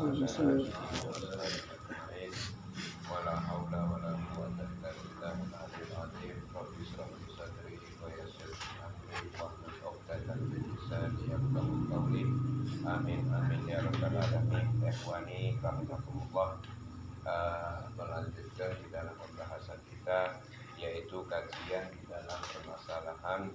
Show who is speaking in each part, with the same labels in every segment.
Speaker 1: ولا حول ولا قوة إلا بالله العلي العظيم رب اشرح لي صدري ويسر لي أمري واحلل عقدة من لساني يفقهوا قولي آمين آمين ya rabbal alamin. Ikhwani rahimakumullah, melanjutkan di dalam pembahasan kita, yaitu kajian di dalam permasalahan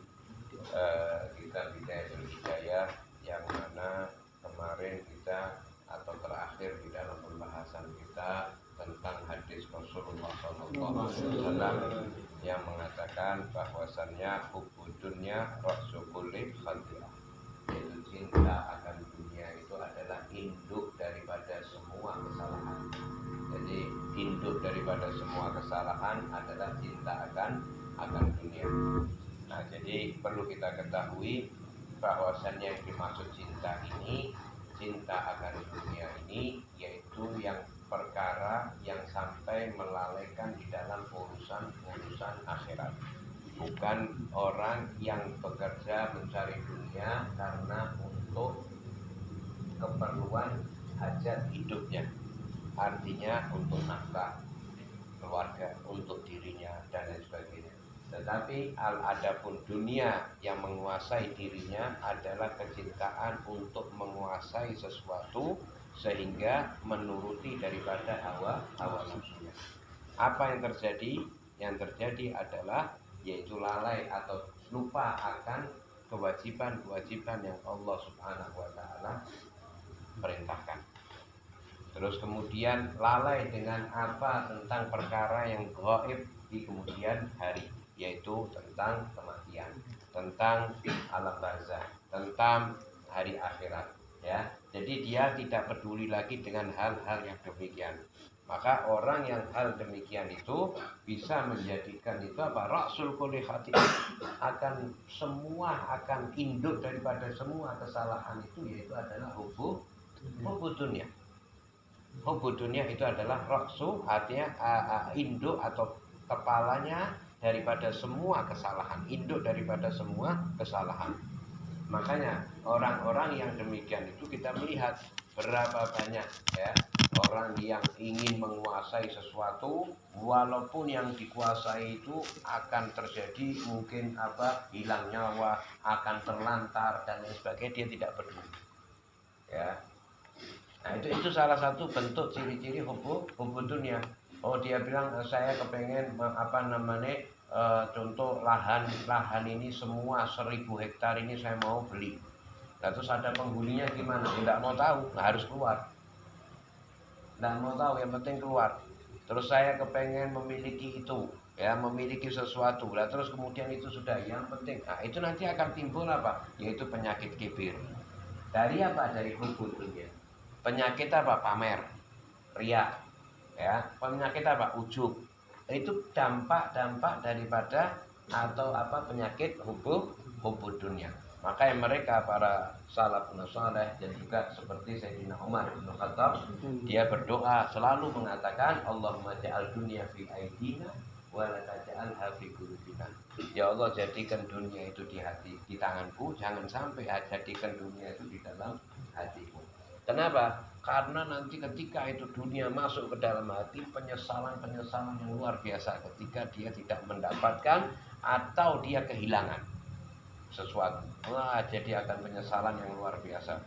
Speaker 1: kitab Bidayatul Hidayah, yang mana kemarin kita atau terakhir di dalam pembahasan kita tentang hadis Rasulullah SAW yang mengatakan bahwasannya hubbud dunya ra'su kulli khati'ah, yaitu cinta akan dunia itu adalah induk daripada semua kesalahan. Jadi induk daripada semua kesalahan adalah cinta akan dunia. Nah, jadi perlu kita ketahui bahwasannya yang dimaksud cinta ini, cinta akan dunia ini, yaitu yang perkara yang sampai melalaikan di dalam urusan akhirat. Bukan orang yang bekerja mencari dunia karena untuk keperluan hajat hidupnya, artinya untuk nafkah keluarga, untuk dirinya dan lain sebagainya. Tetapi adapun dunia yang menguasai dirinya adalah kecintaan untuk menguasai sesuatu sehingga menuruti daripada hawa nafsunya. Apa yang terjadi? Yang terjadi adalah yaitu lalai atau lupa akan kewajiban-kewajiban yang Allah Subhanahu wa taala perintahkan. Terus kemudian lalai dengan apa tentang perkara yang gaib di kemudian hari, yaitu tentang kematian, tentang alam barzakh, tentang hari akhirat, ya. Jadi dia tidak peduli lagi dengan hal-hal yang demikian. Maka orang yang hal demikian itu bisa menjadikan itu apa? Ra'sul kulli khati'ah, akan induk daripada semua kesalahan itu, yaitu adalah hubbud dunya. Hubbud dunya itu adalah ra'su, artinya induk atau kepalanya daripada semua kesalahan, induk daripada semua kesalahan. Makanya orang-orang yang demikian itu kita melihat berapa banyak, ya, orang yang ingin menguasai sesuatu, walaupun yang dikuasai itu akan terjadi mungkin hilang nyawa, akan terlantar dan lain sebagainya, dia tidak peduli, ya. Nah, itu salah satu bentuk ciri-ciri hubbud dunya. Oh, dia bilang saya kepengen contoh lahan ini semua 1000 hektar ini saya mau beli. Nah, terus ada penghuninya gimana? Tidak mau tahu, nggak harus keluar. Tidak mau tahu, yang penting keluar. Terus saya kepengen memiliki itu, ya, memiliki sesuatu. Nah, terus kemudian itu sudah yang penting. Nah, itu nanti akan timbul apa? Yaitu penyakit kibir. Dari apa? Dari hubbud dunya. Penyakit apa? Pamer, riya, ya. Penyakit apa? Ujub. Itu dampak daripada atau penyakit hubbud dunya. Maka yang mereka para salafun saleh dan juga seperti Sayyidina Umar bin Khattab, dia berdoa selalu mengatakan Allahumma ja'al dunya fi aidina wa la taj'alha fi qulubina. Ya Allah, jadikan dunia itu di tanganku, jangan sampai jadikan dunia itu di dalam hatiku. Kenapa? Karena nanti ketika itu dunia masuk ke dalam hati, penyesalan yang luar biasa ketika dia tidak mendapatkan atau dia kehilangan sesuatu. Wah, jadi akan penyesalan yang luar biasa.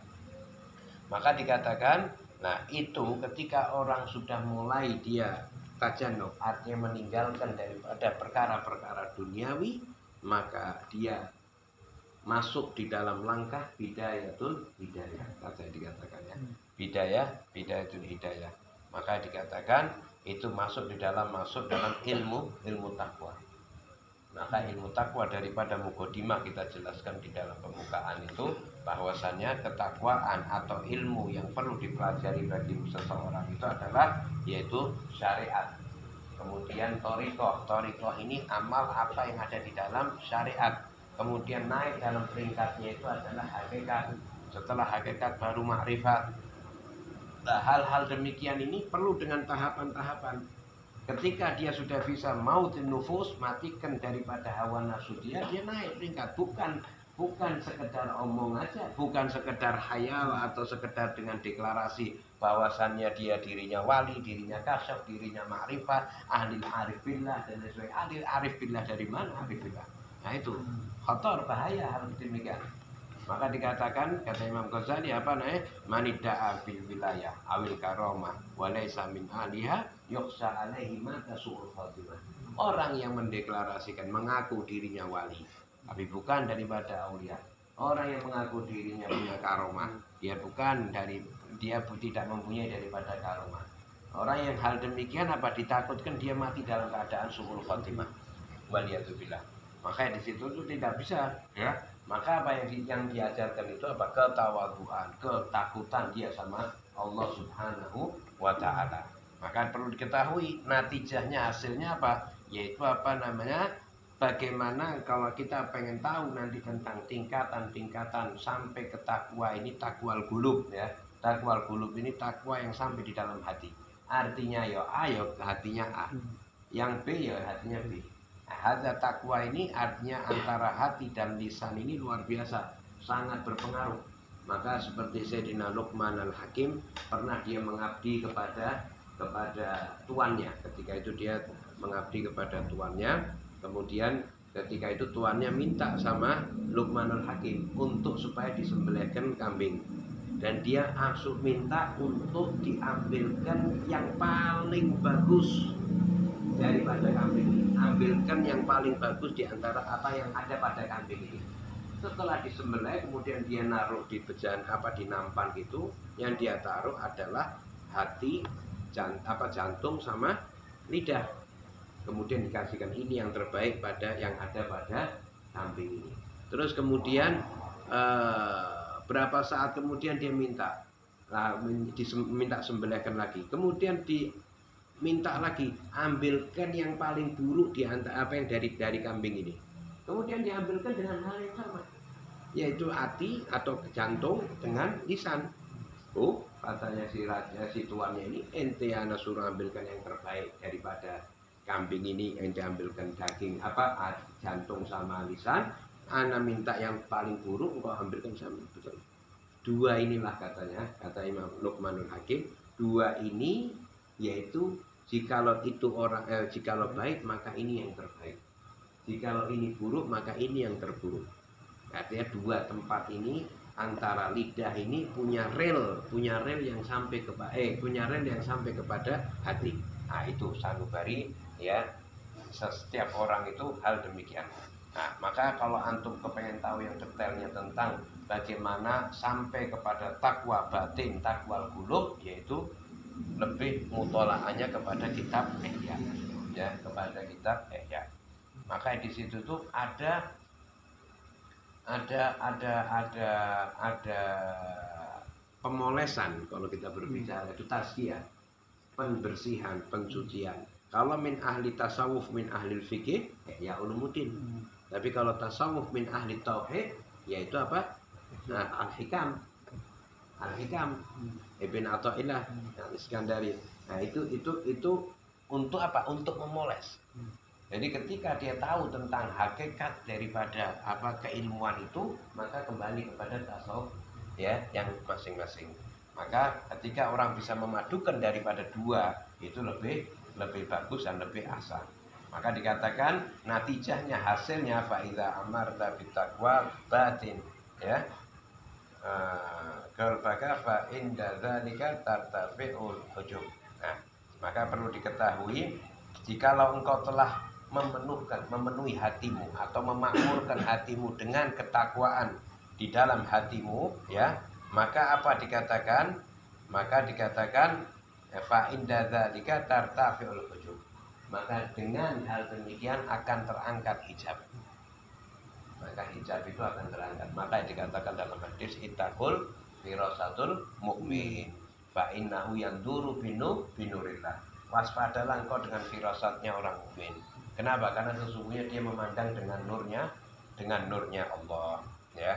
Speaker 1: Maka dikatakan, nah itu ketika orang sudah mulai dia tajanub, artinya meninggalkan daripada perkara-perkara duniawi, maka dia masuk di dalam langkah bidayatul hidayah. Kata dikatakan, ya, bidayatul hidayah. Maka dikatakan itu masuk dalam ilmu takwa. Maka ilmu takwa daripada mukadimah kita jelaskan di dalam pembukaan itu, bahwasannya ketakwaan atau ilmu yang perlu dipelajari bagi seseorang itu adalah yaitu syariat. Kemudian thariqah ini amal apa yang ada di dalam syariat. Kemudian naik dalam peringkatnya itu adalah hakikat. Setelah hakikat baru ma'rifat. Nah, hal-hal demikian ini perlu dengan tahapan-tahapan. Ketika dia sudah bisa mautin nufus, matikan daripada hawa nafsu dia naik peringkat. bukan sekedar omong aja, bukan sekedar hayal atau sekedar dengan deklarasi bahwasannya dia dirinya wali, dirinya kasyaf, dirinya ma'rifat, ahli arif billah dan lain sebagainya. Ahli arif billah dari mana arif billah? Nah itu kotor, bahaya hal demikian. Maka dikatakan, kata Imam Ghazali apa namanya, manidda'a fil wilayah awil karomah walaysa min ahliha yukhsha alaihi ma tasu'ul khatimah. Orang yang mendeklarasikan mengaku dirinya wali tapi bukan daripada aulia. Orang yang mengaku dirinya punya karomah, dia tidak mempunyai daripada karomah. Orang yang hal demikian apa ditakutkan dia mati dalam keadaan su'ul khatimah. Waliyadzubillah. Maka di situ itu tidak bisa, ya. Maka apa yang diajarkan itu apa? Ketawaduan, ketakutan dia sama Allah Subhanahu wa taala. Maka perlu diketahui natijahnya, hasilnya apa? Yaitu apa namanya? Bagaimana kalau kita pengen tahu nanti tentang tingkatan-tingkatan sampai ke takwa ini, takwal gulub, ya. Takwal gulub ini takwa yang sampai di dalam hati. Artinya ya A, ya hatinya A. Yang B ya hatinya B. Hadza takwa ini artinya antara hati dan lisan ini luar biasa, sangat berpengaruh. Maka seperti Sayyidina Luqman al-Hakim, pernah dia mengabdi kepada tuannya. Ketika itu dia mengabdi kepada tuannya. Kemudian ketika itu tuannya minta sama Luqman al-Hakim untuk supaya disembelihkan kambing. Dan dia langsung minta untuk diambilkan yang paling bagus daripada kambing ini. Ambilkan yang paling bagus di antara apa yang ada pada kambing ini. Setelah disembelih kemudian dia naruh di bejan di nampan gitu. Yang dia taruh adalah hati, jantung sama lidah. Kemudian dikasihkan ini yang terbaik pada yang ada pada kambing ini. Terus kemudian berapa saat kemudian dia minta sembelihkan lagi. Kemudian diminta lagi ambilkan yang paling buruk di antara apa yang dari kambing ini. Kemudian diambilkan dengan hal yang sama, yaitu hati atau jantung dengan lisan. Oh, katanya si tuannya ini, ente ana suruh ambilkan yang terbaik daripada kambing ini, yang diambilkan daging jantung sama lisan, ana minta yang paling buruk, engkau ambilkan sama betul. Dua inilah katanya, kata Imam Luqmanul Hakim, dua ini yaitu jikalau baik maka ini yang terbaik, jikalau ini buruk maka ini yang terburuk. Artinya dua tempat ini antara lidah ini punya rel yang sampai kepada hati. Nah itu sanubari, ya, setiap orang itu hal demikian. Nah maka kalau antum kepengen tahu yang detailnya tentang bagaimana sampai kepada takwa batin, takwal qulub, yaitu lebih mutolaahnya kepada kitab Ihya, ya, kepada kitab Ihya. Maka di situ tuh ada pemolesan kalau kita berbicara itu tazkiyah, pembersihan, pensucian. Kalau min ahli tasawuf, min ahli fikih, ya ulumuddin. Tapi kalau tasawuf min ahli tauhid, yaitu apa? Nah, al-hikam. Ibn Athaillah Iskandari. Nah, itu untuk apa? Untuk memoles. Jadi ketika dia tahu tentang hakikat daripada keilmuan itu, maka kembali kepada tasawuf, ya, yang masing-masing. Maka ketika orang bisa memadukan daripada dua, itu lebih bagus dan lebih ahsan. Maka dikatakan natijahnya, hasilnya fa idza amarta bittaqwa batin, ya. Qalbaka fa inda dzalika tartafi'ul hujub. Nah, maka perlu diketahui jikalau engkau telah memenuhi hatimu atau memakmurkan hatimu dengan ketakwaan di dalam hatimu, ya, maka apa dikatakan? Maka dikatakan fa inda dzalika tartafi'ul hujub. Maka dengan hal demikian akan terangkat hijab. Maka hijab itu akan terangkat. Maka dikatakan dalam hadis ittaqul firasatul mukmin fa innahu yanduru binurillah. Waspadalah engkau dengan firasatnya orang mukmin. Kenapa? Karena sesungguhnya dia memandang dengan nurnya Allah, ya.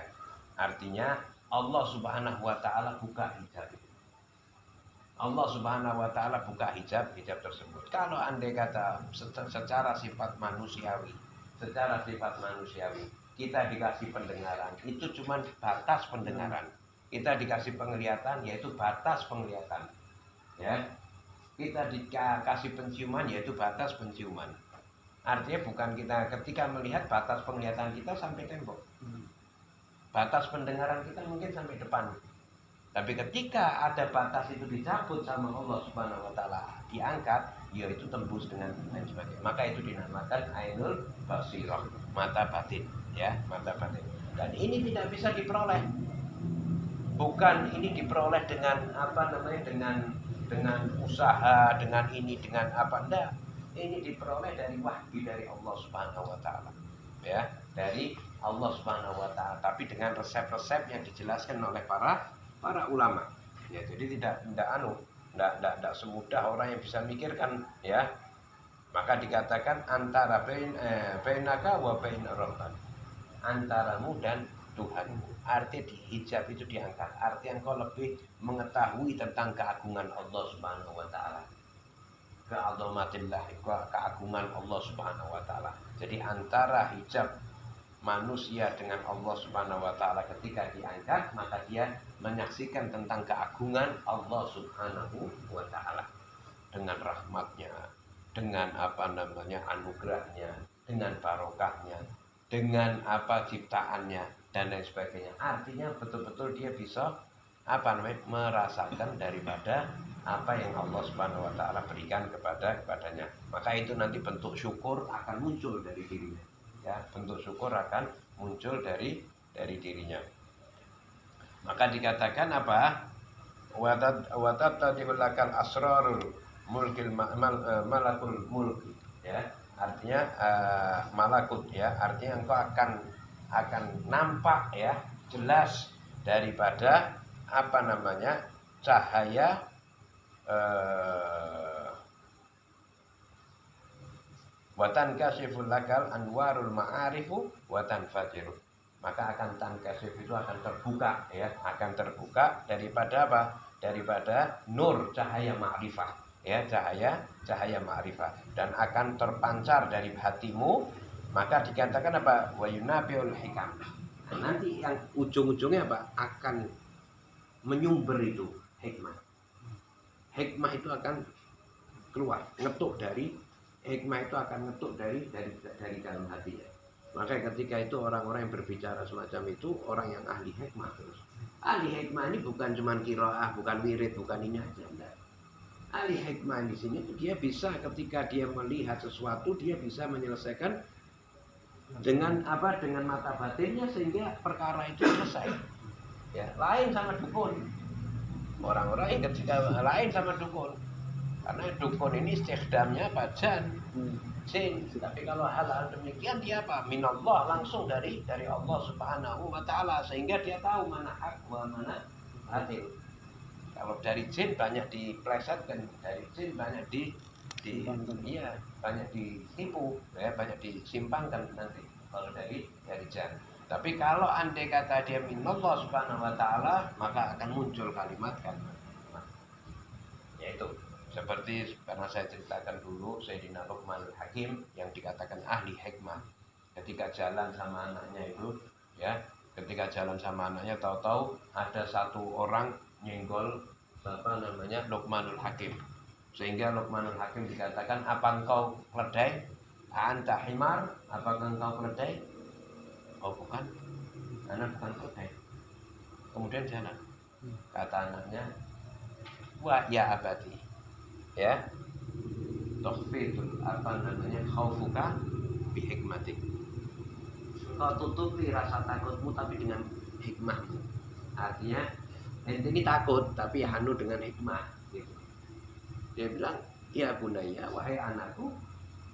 Speaker 1: Artinya Allah Subhanahu wa taala buka hijab. Allah Subhanahu wa taala buka hijab tersebut. Kalau andai kata secara sifat manusiawi, kita dikasih pendengaran, itu cuma batas pendengaran. Kita dikasih penglihatan, yaitu batas penglihatan. Ya, kita dikasih penciuman, yaitu batas penciuman. Artinya bukan kita ketika melihat batas penglihatan kita sampai tembok, batas pendengaran kita mungkin sampai depan. Tapi ketika ada batas itu dicabut sama Allah Subhanahu wa taala, diangkat, yaitu tembus dengan lain sebagainya. Maka itu dinamakan ainul basirah, mata batin, ya, mata batin. Dan ini tidak bisa diperoleh. Bukan ini diperoleh dengan apa namanya, dengan usaha, dengan ini, dengan apa, enggak. Ini diperoleh dari wahyu dari Allah Subhanahu wa taala. Ya, dari Allah Subhanahu wa taala, tapi dengan resep-resep yang dijelaskan oleh para ulama. Ya, jadi tidak semudah orang yang bisa mikirkan, ya. Maka dikatakan antara bainaka wa bain Rabbik, antaramu dan Tuhanmu. Arti di hijab itu diangkat. Arti engkau lebih mengetahui tentang keagungan Allah Subhanahu wa taala. Ke'azamatillah, keagungan Allah Subhanahu wa taala. Jadi antara hijab manusia dengan Allah Subhanahu wa taala ketika diangkat, maka dia menyaksikan tentang keagungan Allah Subhanahu wa taala dengan rahmatnya, dengan apa namanya, anugerahnya, dengan barokahnya, dengan apa ciptaannya dan lain sebagainya. Artinya betul-betul dia bisa apa namanya, merasakan daripada apa yang Allah Subhanahu wa taala berikan kepadanya. Maka itu nanti bentuk syukur akan muncul dari dirinya. Ya, bentuk syukur akan muncul dari dirinya. Maka dikatakan apa? Watat tadihul lakal asrarul mulkil malakul mulk, ya. Artinya malakut, ya. Artinya engkau akan nampak, ya, jelas daripada apa namanya, cahaya watan kasiful lakal anwarul ma'arifu watan fajiru. Maka akan tankasif itu akan terbuka, ya, akan terbuka daripada apa? Daripada nur cahaya ma'rifah, ya, cahaya ma'rifah, dan akan terpancar dari hatimu. Maka dikatakan apa? Wa yunabiul hikam. Nah, nanti yang ujung-ujungnya apa? Akan menyumber itu hikmah. Hikmah itu akan keluar, ngetuk dari hikmah itu akan ngetuk dari dalam hatinya. Maka ketika itu orang-orang yang berbicara semacam itu orang yang ahli hikmah terus. Ahli hikmah ini bukan cuma qiraah, bukan wirid, bukan ini aja, enggak. Ahli hikmah di sini itu dia bisa ketika dia melihat sesuatu, dia bisa menyelesaikan dengan apa? Dengan mata batinnya sehingga perkara itu selesai. Ya, lain sama dukun. Orang-orang yang ketika lain sama dukun. Karena dukun ini istikhdamnya bajan, jin. Tapi kalau hal-hal demikian dia apa? Minallah, langsung dari Allah Subhanahu wa taala, sehingga dia tahu mana hak wa mana batil. Kalau dari jin banyak diplesetkan, dari jin banyak iya, banyak ditipu, ya, banyak disimpangkan nanti kalau dari jin. Tapi kalau andai kata dia minallah Subhanahu wa taala, maka akan muncul kalimat yaitu seperti pernah saya ceritakan dulu, Sayyidina Luqmanul Hakim yang dikatakan ahli hikmah. Ketika jalan sama anaknya itu, ya, ketika jalan sama anaknya, tahu-tahu ada satu orang nyenggol apa namanya, Luqmanul Hakim. Sehingga Luqmanul Hakim dikatakan, apa engkau keledai? Anta himar? Apakah engkau keledai? Oh bukan, anak bukan keledai. Kemudian jalan. Kata anaknya, wah ya abadi, ya, tukhfitul apa namanya, khaufuka bihikmatik. Kau tutupi rasa takutmu tapi dengan hikmahmu. Artinya ente ini takut tapi hanu dengan hikmah, gitu. Dia bilang, ya bunaya, wahai anakku.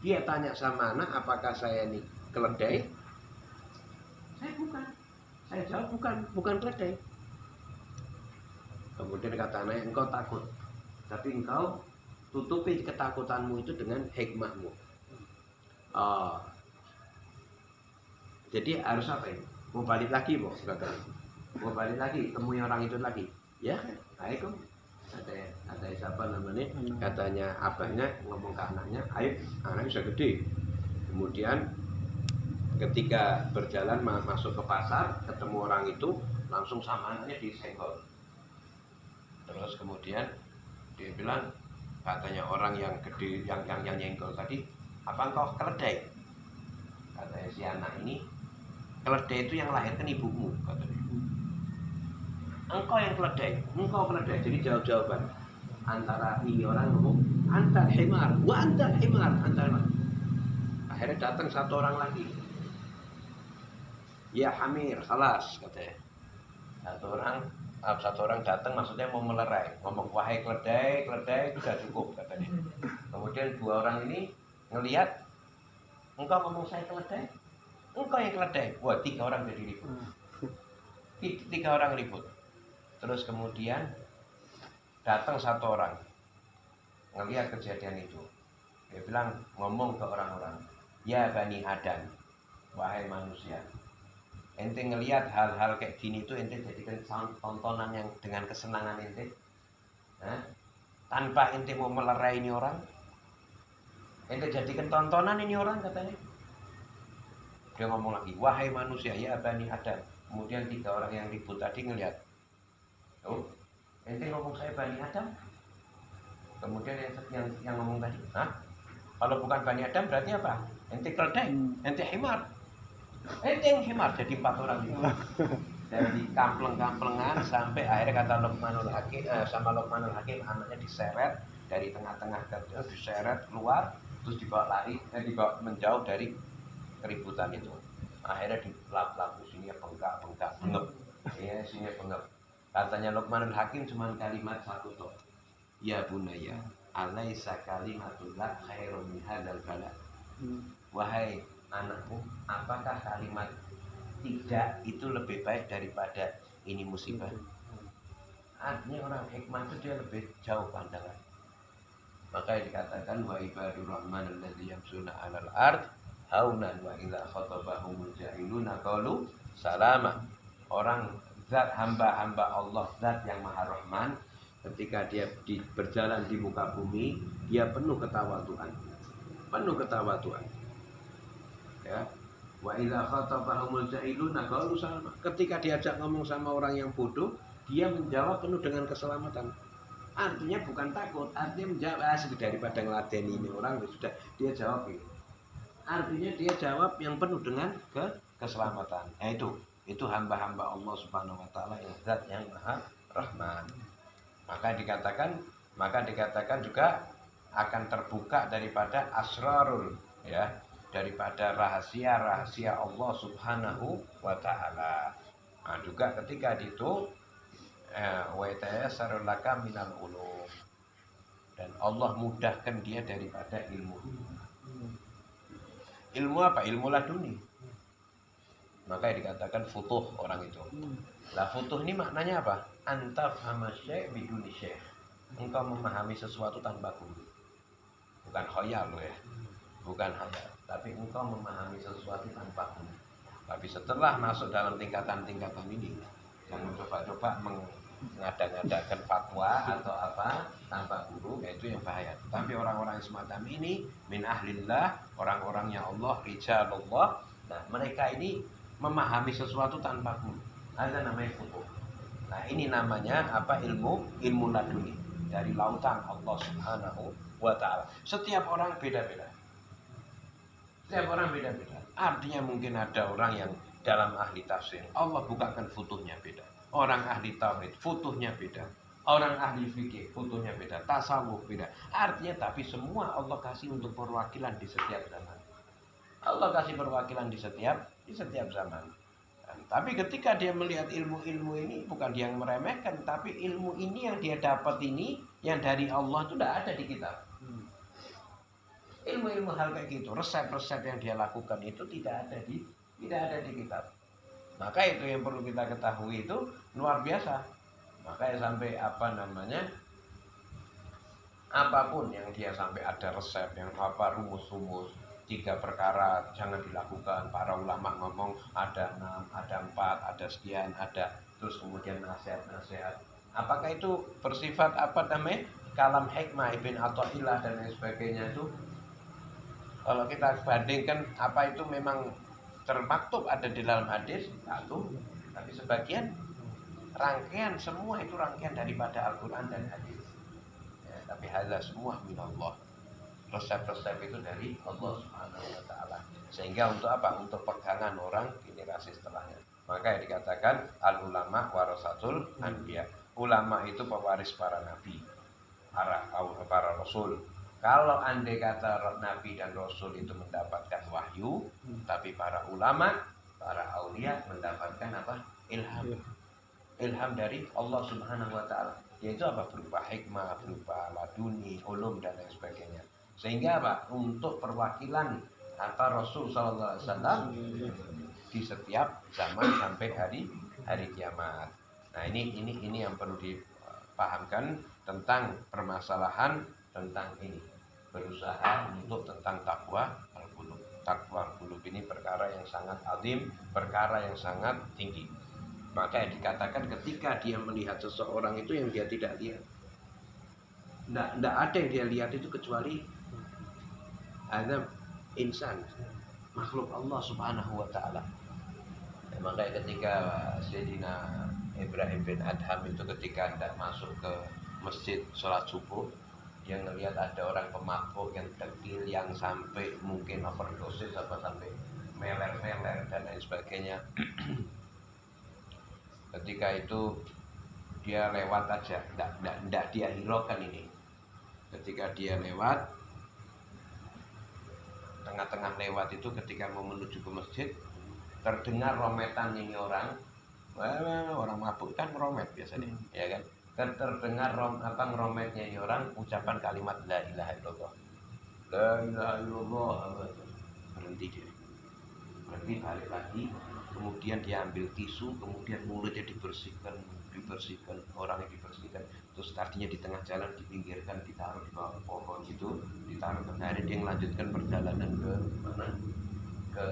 Speaker 1: Dia tanya sama anak, apakah saya ini keledai? Saya bukan. Saya jawab bukan keledai. Kemudian kata anaknya, engkau takut, tapi engkau tutupi ketakutanmu itu dengan hikmahmu. Jadi harus apa ini? Mau balik lagi, mau balik lagi, temui orang itu lagi. Ya, Assalamualaikum. Ada siapa namanya? Katanya abahnya ngomong ke anaknya, ayo, anaknya sudah gede. Kemudian ketika berjalan masuk ke pasar, ketemu orang itu, langsung sama anaknya disenggol. Terus kemudian dia bilang, katanya orang yang gede, yang nyenggol tadi, apa engkau keledai? Katanya si anak ini, keledai itu yang lahirkan ibumu, katanya. Engkau yang keledai, engkau keledai. Jadi jawab-jawaban antara ini orang ngomong, antar himar, wa antar himar, antar himar. Akhirnya datang satu orang lagi, ya hamir, khalas, katanya. Satu orang datang, maksudnya mau melerai, ngomong, wahai keledai, keledai itu sudah cukup, katanya. Kemudian dua orang ini ngelihat, engkau ngomong saya keledai, engkau yang keledai. Wah, tiga orang jadi ribut. Tiga orang ribut. Terus kemudian datang satu orang ngelihat kejadian itu. Dia bilang, ngomong ke orang-orang, ya Bani Adam, wahai manusia, ente ngelihat hal-hal kayak gini tuh ente jadikan tontonan yang dengan kesenangan ente, tanpa ente mau melerai ini orang, ente jadikan tontonan ini orang, katanya. Dia ngomong lagi, wahai manusia, ya Bani Adam. Kemudian tiga orang yang ribut tadi ngelihat, oh, ente ngomong saya Bani Adam. Kemudian yang ngomong tadi, kalau bukan Bani Adam berarti apa? Ente keledai, ente himar. Ente yang himar. Jadi 4 orang itu. Dari kampleng-kamplengan sampai akhirnya kata Luqmanul Hakim, sama Luqmanul Hakim, anaknya diseret dari tengah-tengah, diseret keluar, terus dibawa dibawa menjauh dari keributan itu. Akhirnya dilap-lap, sini bengkak, bengep. Ya, sini bengep. Katanya Luqmanul Hakim cuma kalimat satu toh. Ya bunaya, alaisa kalimatullah khairun min hadzal bala. Wahai anakku, apakah kalimat tidak itu lebih baik daripada ini musibah? Artinya orang hikmah itu dia lebih jauh pandangan. Maka dikatakan wa ibadur rahman allazi yamsuna 'alal ard haunan wa idza khatabahumul jahiluna qalu salama. Orang zat hamba-hamba Allah, zat yang maha rahman, ketika dia berjalan di muka bumi, dia penuh ketawaduan. Ya. Wa idza khatabahumul jahiluna qalu salama. Ketika diajak ngomong sama orang yang bodoh, dia menjawab penuh dengan keselamatan. Artinya bukan takut, artinya menjawab daripada ngeladeni ini orang, sudah dia jawab ini. Artinya dia jawab yang penuh dengan keselamatan. Itu hamba-hamba Allah Subhanahu wa taala yang zat yang maha rahman. Maka dikatakan juga akan terbuka daripada asrarul, ya, daripada rahasia-rahasia Allah Subhanahu wa taala. Nah, juga ketika itu wa tayassarul laka minal ulum, dan Allah mudahkan dia daripada ilmu. Ilmu apa? Ilmu laduni. Maka dikatakan futuh orang itu. Lah futuh ini maknanya apa? Anta fahama syai' biduni syai'. Engkau memahami sesuatu tanpa guru. Bukan khayal ya. Bukan khayal, tapi engkau memahami sesuatu tanpa guru. Tapi setelah masuk dalam tingkatan-tingkatan ini, jangan coba-coba mengada-ngadakan fatwa atau apa tanpa guru, yaitu yang bahaya. Tapi orang-orang semacam ini min ahlillah, orang-orangnya Allah, rijalullah. Nah, mereka ini memahami sesuatu tanpa guru. Ada namanya futuh. Nah, ini namanya apa? Ilmu laduni dari lautan Allah Subhanahu wa taala. Setiap orang beda-beda. Artinya mungkin ada orang yang dalam ahli tafsir, Allah bukakan futuhnya beda. Orang ahli tauhid, futuhnya beda. Orang ahli fikih, futuhnya beda. Tasawuf beda. Artinya tapi semua Allah kasih untuk perwakilan di setiap zaman. Allah kasih perwakilan di setiap zaman. Tapi ketika dia melihat ilmu-ilmu ini, bukan dia yang meremehkan, tapi ilmu ini yang dia dapat ini, yang dari Allah itu tidak ada di kitab. Ilmu-ilmu hal kayak gitu, resep-resep yang dia lakukan itu tidak ada di kitab. Maka itu yang perlu kita ketahui, itu luar biasa. Maka sampai apapun yang dia sampai ada resep, yang rumus-rumus, 3 perkara jangan dilakukan. Para ulama ngomong ada 6, ada 4, ada sekian, ada, terus kemudian nasihat-nasihat. Apakah itu bersifat kalam hikmah Ibn Athaillah dan lain sebagainya itu? Kalau kita bandingkan, apa itu memang termaktub ada di dalam hadis satu, tapi sebagian rangkaian semua itu rangkaian daripada Al-Quran dan hadis. Ya, tapi hadza semua minallah. Resep-resep itu dari Allah Subhanahu wa taala. Sehingga untuk apa? Untuk pegangan orang generasi setelahnya. Maka yang dikatakan al ulama warasatul anbiya. Ulama itu pewaris para nabi, para rasul. Kalau andai kata nabi dan rasul itu mendapatkan wahyu, tapi para ulama, para aulia mendapatkan apa? Ilham. Ilham dari Allah Subhanahu wa taala. Yaitu apa? Berupa hikmah, berupa laduni, ulum dan lain sebagainya. Sehingga apa? Untuk perwakilan apa Rasul sallallahu alaihi wasallam di setiap zaman sampai hari kiamat. Nah, ini yang perlu dipahamkan tentang permasalahan tentang ini. Berusaha untuk tentang takwa al-qulub. Takwa al-qulub ini perkara yang sangat azim, perkara yang sangat tinggi. Maka yang dikatakan ketika dia melihat seseorang itu yang dia tidak lihat. Tidak ada yang dia lihat itu kecuali ada insan, makhluk Allah Subhanahu wa taala. Makanya ketika Sayyidina Ibrahim bin Adham itu ketika hendak masuk ke masjid sholat subuh, dia ngelihat ada orang pemabuk yang dekil yang sampai mungkin overdosis apa sampai meler-meler dan lain sebagainya. Ketika itu dia lewat aja, tidak dia hiraukan ini. Ketika dia lewat, tengah-tengah lewat itu ketika mau menuju ke masjid, terdengar rometan ini orang mabuk kan romet biasanya, ya kan? Dan terdengar ngerometnya ini orang ucapan kalimat la ilaha illallah. La ilaha illallah. Berhenti dia. Berhenti balik lagi. Kemudian dia ambil tisu, kemudian mulutnya dibersihkan, orangnya dibersihkan. Terus tadinya di tengah jalan dipinggirkan, ditaruh di bawah pohon itu, ditaruh. Akhirnya dia melanjutkan perjalanan ke mana? Ke